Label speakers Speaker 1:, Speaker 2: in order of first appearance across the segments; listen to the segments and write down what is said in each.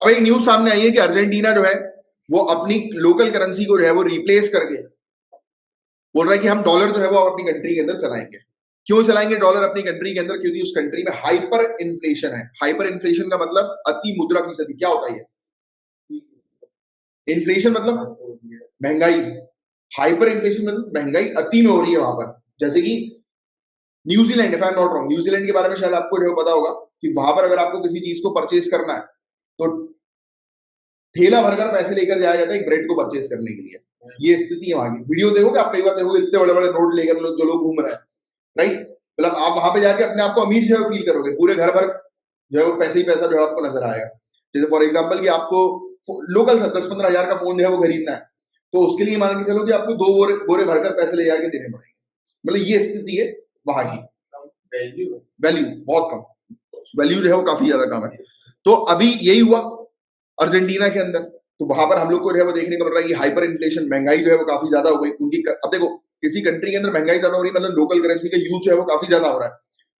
Speaker 1: अब एक न्यूज सामने आई है कि अर्जेंटीना जो है वो अपनी लोकल करेंसी को जो है वो रिप्लेस करके बोल रहा है कि हम डॉलर जो है वो अपनी कंट्री के अंदर चलाएंगे। क्यों चलाएंगे डॉलर अपनी कंट्री के अंदर? क्योंकि उस कंट्री में हाइपर इन्फ्लेशन है। हाइपर इन्फ्लेशन का मतलब अति मुद्रा फीसदी। क्या होता है? इन्फ्लेशन मतलब महंगाई। हाइपर इन्फ्लेशन मतलब महंगाई अति में हो रही है वहां पर। जैसे कि New Zealand, if I am not wrong, New Zealand के बारे में शायद आपको जो पता होगा कि वहां पर अगर आपको किसी चीज को परचेज करना है तो ठेला भरकर पैसे लेकर जाया जाता है एक ब्रेड को परचेज करने के लिए। ये स्थिति है वहां की। वीडियो देखोगे आप, कई बार देखोगे इतने बड़े बड़े नोट लेकर जो लोग घूम रहे हैं, राइट? मतलब आप वहां पे जाके अपने आप को अमीर जो है फील करोगे। पूरे घर भर जो है वो पैसे ही पैसा जो है आपको नजर आएगा। जैसे फॉर एग्जाम्पल कि आपको लोकल 10-15 हजार का फोन जो है वो खरीदना है, तो उसके लिए मान के चलो कि आपको 2 बोरे भरकर पैसे ले जाके देने पड़ेंगे। मतलब ये स्थिति है वहां की। वैल्यू बहुत कम, वैल्यू जो है वो काफी ज्यादा कम है। तो अभी यही हुआ अर्जेंटीना के अंदर। तो वहां पर हम लोग को जो है वो देखने को मिल रहा है कि हाइपर इन्फ्लेशन, महंगाई जो है वो काफी ज्यादा हो गई उनकी। अब देखो, किसी कंट्री के अंदर महंगाई ज्यादा हो रही है मतलब लोकल करेंसी का यूज जो है वो काफी ज्यादा हो रहा है।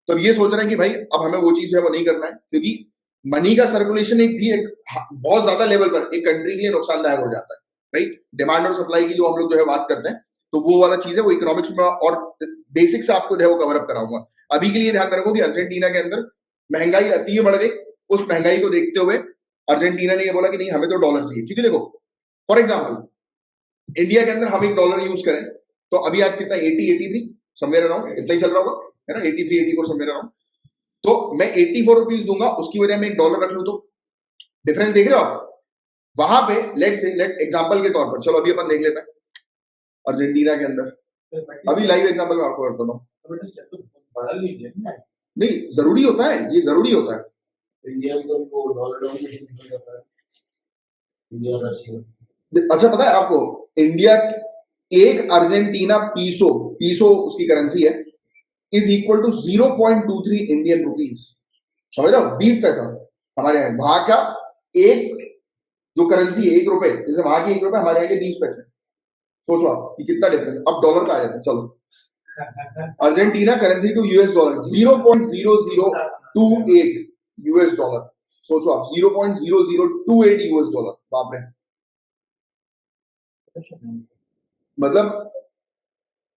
Speaker 1: तो अब ये सोच रहे हैं कि भाई अब हमें वो चीज जो है वो नहीं करना है, क्योंकि मनी का सर्कुलेशन एक बहुत ज्यादा लेवल पर एक कंट्री के लिए नुकसानदायक हो जाता है, राइट? डिमांड और सप्लाई की जो हम लोग जो है बात करते हैं, तो वो वाला चीज है वो इकोनॉमिक्स में और बेसिक से आपको जो है वो कवर अप कराऊंगा। अभी के लिए ध्यान रखो कि अर्जेंटीना के अंदर महंगाई अति में बढ़ गई। उस महंगाई को देखते हुए अर्जेंटीना ने ये बोला कि नहीं, हमें तो डॉलर चाहिए। क्योंकि देखो, फॉर एग्जाम्पल इंडिया के अंदर हम एक डॉलर यूज करें तो अभी आज कितना, 80-83 समवेयर अराउंड इतना ही चल रहा होगा, है ना? 83-84 समवेयर अराउंड। तो मैं 84 रुपीज दूंगा, उसकी वजह में एक डॉलर रख लूं तो डिफरेंस देख रहे हो आप? वहां पे लेट एग्जांपल के तौर पर चलो अभी अपन देख लेते हैं अर्जेंटीना के अंदर। अभी लाइव एग्जांपल में आपको करता हूं। नहीं, जरूरी होता है, ये जरूरी होता है। अच्छा, पता है आपको इंडिया एक अर्जेंटीना पीसो, पीसो उसकी करेंसी है, is equal to 0.23 Indian rupees. समझ रहे हो? 20 पैसा हमारे यहाँ। वहां का एक जो करेंसी है 1 रुपए, जैसे वहां की 1 रुपए, हमारे यहाँ के 20 पैसे। सोचो आप कि कितना डिफरेंस। अब डॉलर का आ जाता है। चलो Argentina currency to US dollar 0.0028 US dollar. सोचो आप, 0.0028 यूएस डॉलर। बाप रे! मतलब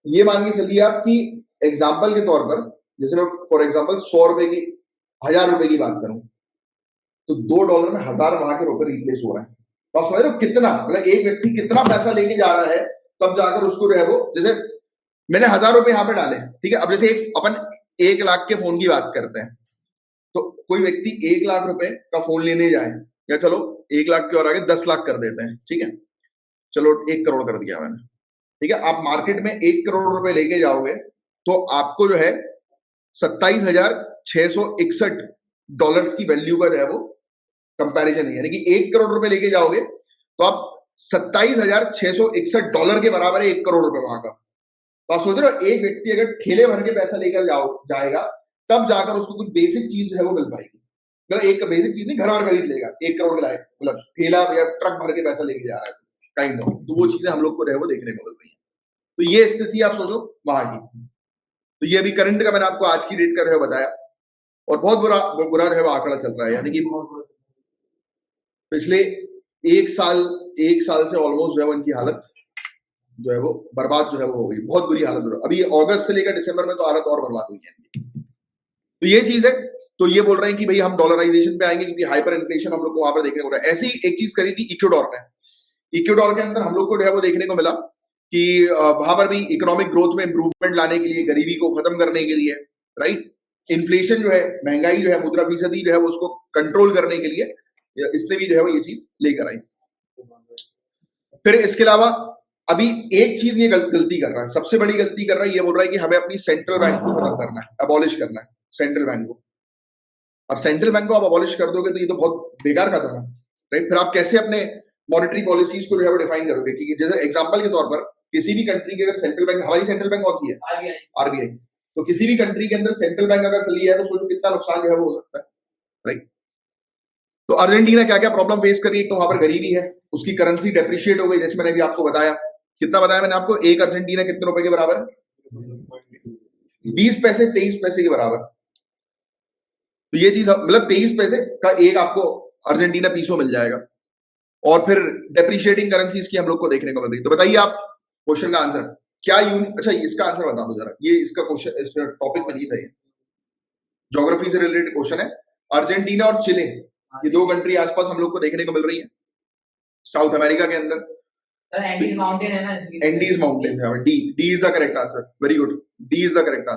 Speaker 1: ये मान के चलिए आप कि एग्जाम्पल के तौर पर, जैसे मैं फॉर एग्जाम्पल 100 रुपए की, 1000 रुपए की बात करूं, तो $2 में 1000 वहां के रुपए रिप्लेस हो रहा है। तो आप समझ रहे हो कितना, मतलब एक व्यक्ति कितना पैसा लेके जा रहा है, तब जाकर उसको जो है वो, जैसे मैंने 1000 रुपए यहाँ पे डाले, ठीक है? अब जैसे अपन 1 लाख के फोन की बात करते हैं, तो कोई व्यक्ति 1 लाख रुपए का फोन लेने जाए, या चलो 1 लाख के और आगे 10 लाख कर देते हैं, ठीक है? चलो 1 करोड़ कर दिया मैंने, ठीक है? आप मार्केट में 1 करोड़ रुपए लेके जाओगे तो आपको जो है $27,661 की वैल्यू का जो है वो कंपैरिजन है। यानी कि 1 करोड़ रुपए लेके जाओगे तो आप $27,661 के बराबर है 1 करोड़ रुपए वहां का। तो आप सोच रहे हो, एक व्यक्ति अगर ठेले भर के पैसा लेकर जाएगा तब जाकर उसको कुछ बेसिक चीज जो है वो मिल पाएगी। मतलब एक बेसिक चीज नहीं, घर भर खरीद लेगा 1 करोड़ के लायक, मतलब ठेला या ट्रक भर के पैसा लेके जा रहा है काइंड ऑफ। तो वो चीजें हम लोग को जो है वो देखने को मिल रही है। तो ये स्थिति आप सोचो वहां की। तो ये अभी करंट का मैंने आपको आज की डेट का जो है बताया, और बहुत बुरा जो है वो आंकड़ा चल रहा है। यानी कि पिछले एक साल से ऑलमोस्ट जो है वो इनकी हालत जो है वो बर्बाद जो है वो हो गई। बहुत बुरी हालत हो रही है। अभी अगस्त से लेकर दिसंबर में तो हालत और बर्बाद हुई है। तो ये चीज है। तो ये बोल रहे हैं कि भाई हम डॉलराइजेशन पे आएंगे, क्योंकि हाइपर इन्फ्लेशन हम लोग को वहां पर देखने को मिला है। ऐसी एक चीज करी थी इक्वाडोर में। इक्वाडोर के अंदर हम लोग को जो है वो देखने को मिला कि वहां पर भी इकोनॉमिक ग्रोथ में इंप्रूवमेंट लाने के लिए, गरीबी को खत्म करने के लिए, राइट, इन्फ्लेशन जो है, महंगाई जो है, मुद्रा फीसदी जो है वो उसको कंट्रोल करने के लिए इसने भी जो है वो ये चीज लेकर आई। फिर इसके अलावा अभी एक चीज ये गलती कर रहा है, सबसे बड़ी गलती कर रहा है, ये बोल रहा है कि हमें अपनी सेंट्रल बैंक को खत्म करना है, अबॉलिश करना है सेंट्रल बैंक को। अब सेंट्रल बैंक को आप अबॉलिश कर दोगे तो ये तो बहुत बेकार कदम है, राइट? फिर आप कैसे अपने मॉनेटरी पॉलिसीज को जो है वो डिफाइन करोगे? क्योंकि जैसे एग्जांपल के तौर पर किसी भी कंट्री के अगर सेंट्रल बैंक, हमारी सेंट्रल बैंक कौन सी है? आरबीआई। तो किसी भी कंट्री के अंदर सेंट्रल बैंक अगर चली है तो सोचो कितना नुकसान जो है वो हो सकता है, राइट? तो अर्जेंटीना क्या क्या प्रॉब्लम फेस कर रही है? तो वहां पर गरीबी है, उसकी करेंसी डेप्रिशिएट हो गई, जैसे मैंने भी आपको बताया। कितना बताया मैंने आपको? एक अर्जेंटीना कितने रुपए के बराबर है? 20 पैसे, 23 पैसे के बराबर। तो ये चीज मतलब 23 पैसे का एक आपको अर्जेंटीना पीसो मिल जाएगा, और फिर डेप्रिशिएटिंग करेंसीज की हम लोग को देखने को मिल रही। तो बताइए आप क्वेश्चन का आंसर क्या अच्छा इसका आंसर बता दो जरा, ये इसका क्वेश्चन इस टॉपिक में नहीं था, ये ज्योग्राफी से रिलेटेड क्वेश्चन है। अर्जेंटीना और चिले, ये दो कंट्री आसपास हम लोग को देखने को मिल रही है साउथ अमेरिका के अंदर।
Speaker 2: एंडीज माउंटेन है ना,
Speaker 1: एंडीज माउंटेन्स है, D D is the correct answer, very good, D is the correct answer.